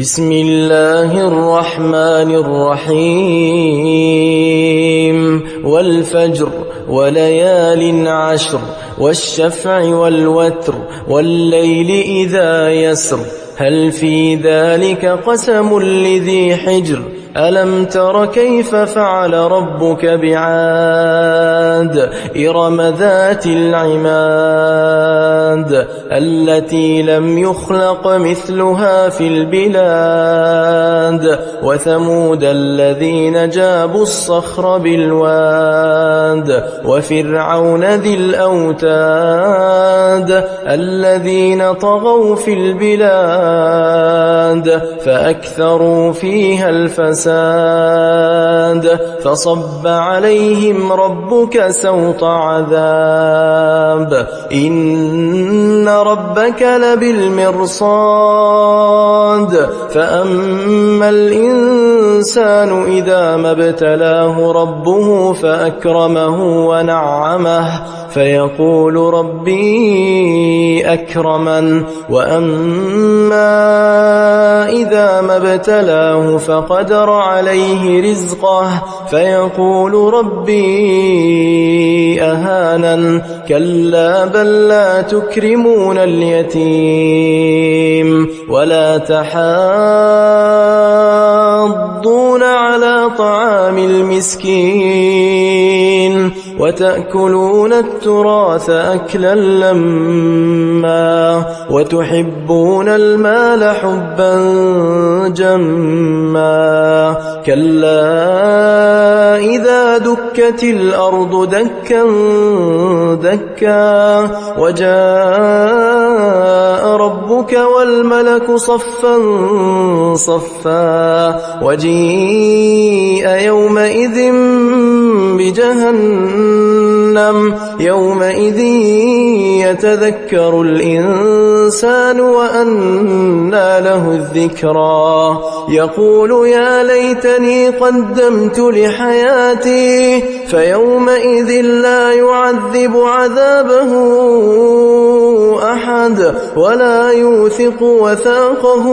بسم الله الرحمن الرحيم والفجر وليال عشر والشفع والوتر والليل إذا يسر هل في ذلك قسم لذي حجر ألم تر كيف فعل ربك بعاد إرم ذات العماد التي لم يخلق مثلها في البلاد وثمود الذين جابوا الصخر بالواد وفرعون ذي الأوتاد الذين طغوا في البلاد فأكثروا فيها الفساد فصب عليهم ربك سوط عذاب إن ربك لبالمرصاد فأما الإنسان إذا ما ابتلاه ربه فأكرمه ونعمه فيقول ربي أكرمن وأما إذا ما ابتلاه فقدر عليه رزقه فيقول ربي أهانن كلا بل لا تكرمون اليتيم ولا تحاضون على طعام المسكين وتأكلون التراث أكلا لما وتحبون المال حبا جما كلا إذا دكت الأرض دكا دكا وجاء ربك والملك صفا صفا وجيء يومئذ بجهنم يومئذ يتذكر الإنسان وأنى له الذكرى يقول يا ليتني قدمت لحياتي فيومئذ لا يعذب عذابه أحد ولا يوثق وثاقه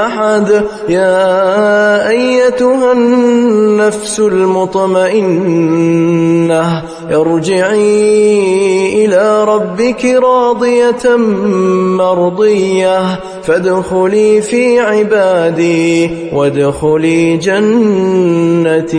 أحد يا أيتها النفس المطمئنة ارجعي إلى ربك راضية مرضية فادخلي في عبادي وادخلي جنتي.